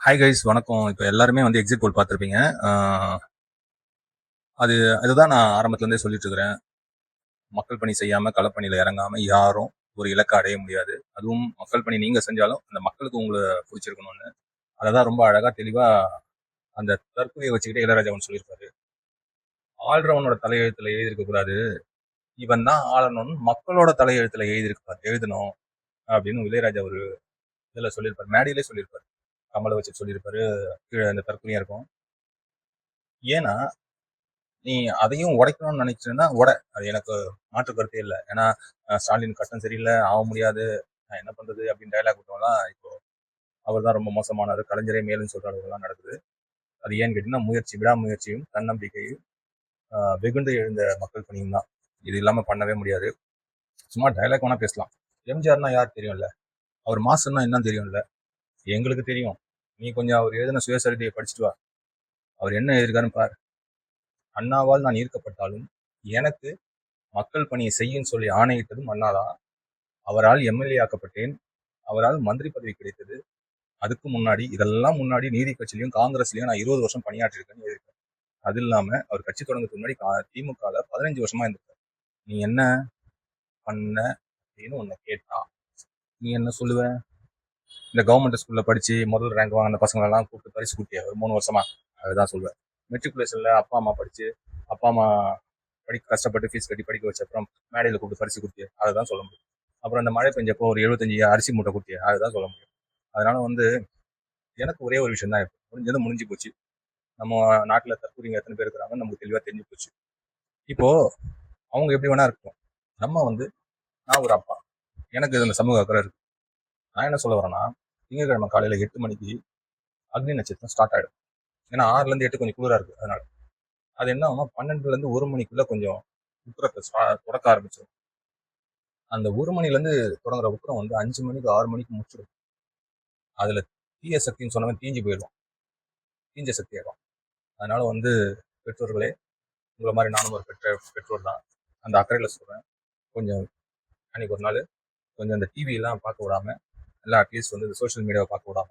Hi guys, வணக்கம். இப்போ எல்லாருமே வந்து எக்ஸிட் போல் பார்த்துருப்பீங்க. அதுதான் நான் ஆரம்பத்துலேருந்தே சொல்லிட்டு இருக்கிறேன். மக்கள் பணி செய்யாமல் களப்பணியில் இறங்காமல் யாரும் ஒரு இலக்கை அடைய முடியாது. அதுவும் மக்கள் பணி நீங்கள் செஞ்சாலும் அந்த மக்களுக்கு உங்களை பிடிச்சிருக்கணும்னு அதை தான் ரொம்ப அழகாக தெளிவாக அந்த தற்கொலையை வச்சுக்கிட்டே இளையராஜா ஒன்று சொல்லியிருப்பாரு. ஆள்றவனோட தலையெழுத்தில் எழுதியிருக்கக்கூடாது, இவன் தான் ஆளணும்னு மக்களோட தலையெழுத்தில் எழுதணும் அப்படின்னு இளையராஜா ஒரு இதில் சொல்லியிருப்பார், மேடையிலே சொல்லியிருப்பார். கமலை வச்சு சொல்லியிருப்பாரு. கீழே அந்த தற்கொலையாக இருக்கும். ஏன்னா நீ அதையும் உடைக்கணும்னு நினைச்சேன்னா அது எனக்கு மாற்று கருத்தே இல்லை. ஏன்னா ஸ்டாலின் கஷ்டம் சரியில்லை, ஆக முடியாது, நான் என்ன பண்றது அப்படின்னு டைலாக் விட்டவங்களாம் இப்போ அவர் தான் ரொம்ப மோசமானாரு, கலைஞரே மேலுன்னு சொல்ற அளவுலாம் நடக்குது. அது ஏன்னு கேட்டீங்கன்னா விடாமுயற்சியும் தன்னம்பிக்கையும் வெகுண்டு எழுந்த மக்கள் பணியும் தான். இது இல்லாம பண்ணவே முடியாது. சும்மா டைலாக் வேணா பேசலாம். எம்ஜிஆர்னா யார் தெரியும்ல, அவர் மாசுன்னா என்ன தெரியும்ல, எங்களுக்கு தெரியும். நீ கொஞ்சம் அவர் எழுதின சுயசரிதையை படிச்சுட்டு வா, அவர் என்ன எழுதியிருக்காருன்னு பாரு. அண்ணாவால் நான் ஈர்க்கப்பட்டாலும் எனக்கு மக்கள் பணியை செய்யும் சொல்லி ஆணையிட்டதும் அண்ணாதான். அவரால் எம்எல்ஏ ஆக்கப்பட்டேன், அவரால் மந்திரி பதவி கிடைத்தது. அதுக்கு முன்னாடி இதெல்லாம் முன்னாடி நீதி கட்சியிலையும் காங்கிரஸ்லயும் நான் 20 வருஷம் பணியாற்றிருக்கேன்னு எழுதியிருக்கேன். அது இல்லாம அவர் கட்சி தொடங்குறதுக்கு முன்னாடி திமுகல 15 வருஷமா இருந்திருக்காரு. நீ என்ன பண்ண அப்படின்னு உன்னை கேட்டா நீ என்ன சொல்லுவ? இந்த கவர்மெண்ட் ஸ்கூல்ல படிச்சு முதல் ரேங்க் வாங்கின பசங்க எல்லாம் கூப்பிட்டு பரிசு குட்டியா ஒரு 3 வருஷமா அதுதான் சொல்லுவேன். மெட்ரிகுலேஷன்ல அப்பா அம்மா படிச்சு அப்பா அம்மா கஷ்டப்பட்டு ஃபீஸ் கட்டி படிக்க வச்ச அப்புறம் மேடையில் கூப்பிட்டு பரிசு குட்டிய அதுதான் சொல்ல முடியும். அப்புறம் அந்த மழை பெஞ்சப்போ ஒரு 75 அரிசி மூட்டை குட்டிய அதுதான் சொல்ல முடியும். அதனால வந்து எனக்கு ஒரே ஒரு விஷயம் தான் இருக்கு, முடிஞ்சது முடிஞ்சு போச்சு. நம்ம நாட்டில் தற்கொலைங்க எத்தனை பேர் இருக்கிறாங்கன்னு நமக்கு தெளிவாக தெரிஞ்சு போச்சு. இப்போ அவங்க எப்படி வேணா இருக்கட்டும், நம்ம வந்து நான் ஒரு அப்பா, எனக்கு இந்த சமூக அக்கறை இருக்கு. நான் என்ன சொல்ல வரேன்னா, திங்கட்கிழமை காலையில 8 மணிக்கு அக்னி நட்சத்திரம் ஸ்டார்ட் ஆயிடும். ஏன்னா 6ல இருந்து 8 கொஞ்சம் குளிரா இருக்கு. அதனால அது என்ன ஆகும், 12ல இருந்து 1 மணிக்குள்ள கொஞ்சம் உத்தரத்தை தொடக்க ஆரம்பிச்சிடும். அந்த 1 மணிலேருந்து தொடங்குற உத்தரம் வந்து 5 மணிக்கு 6 மணிக்கு முடிச்சிடும். அதுல தீய சக்தின்னு சொன்னவன் தீஞ்சு போயிடும், தீஞ்ச சக்தி ஆயிடும். அதனால வந்து பெற்றோர்களே, உங்களை மாதிரி நானும் ஒரு பெற்றோர் தான், அந்த அக்கறையில சொல்றேன். கொஞ்சம் அன்னைக்கு ஒரு நாள் கொஞ்சம் அந்த டிவியெல்லாம் பார்க்க விடாம, எல்லாம் அட்லீஸ்ட் வந்து இந்த சோஷியல் மீடியாவை பார்க்க விடாம,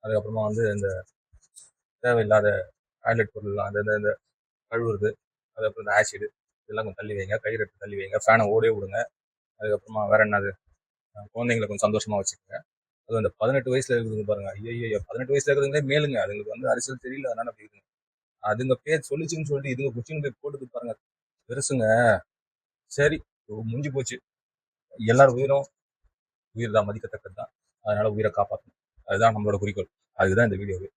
அதுக்கப்புறமா வந்து இந்த தேவையில்லாத டாய்லெட் பொருள்லாம் அந்த கழுவுறது, அதுக்கப்புறம் இந்த ஆசிடு இதெல்லாம் கொஞ்சம் தள்ளி வைங்க, கயிறு எடுத்து தள்ளி வைங்க, ஃபேனை ஓடே விடுங்க. அதுக்கப்புறமா வேற என்னது, குழந்தைங்களை கொஞ்சம் சந்தோஷமா வச்சுக்கோங்க. அது அந்த 18 வயசுல இருக்குதுங்க பாருங்க, ஐயோ 18 வயசுல இருக்கிறதுங்களே மேலுங்க, அதுங்களுக்கு வந்து அரசியல் தெரியல, அதனால அப்படி இருக்குங்க. அதுங்க பேர் சொல்லிச்சுன்னு சொல்லிட்டு இதுங்க குச்சின்னு போய் போட்டுட்டு பாருங்க, பெருசுங்க. சரி, முடிஞ்சு போச்சு. எல்லாரும் உயிர் தான் மதிக்கத்தக்கது தான். அதனால உயிரை காப்பாற்றணும், அதுதான் நம்மளோட குறிக்கோள். அதுதான் இந்த வீடியோவே.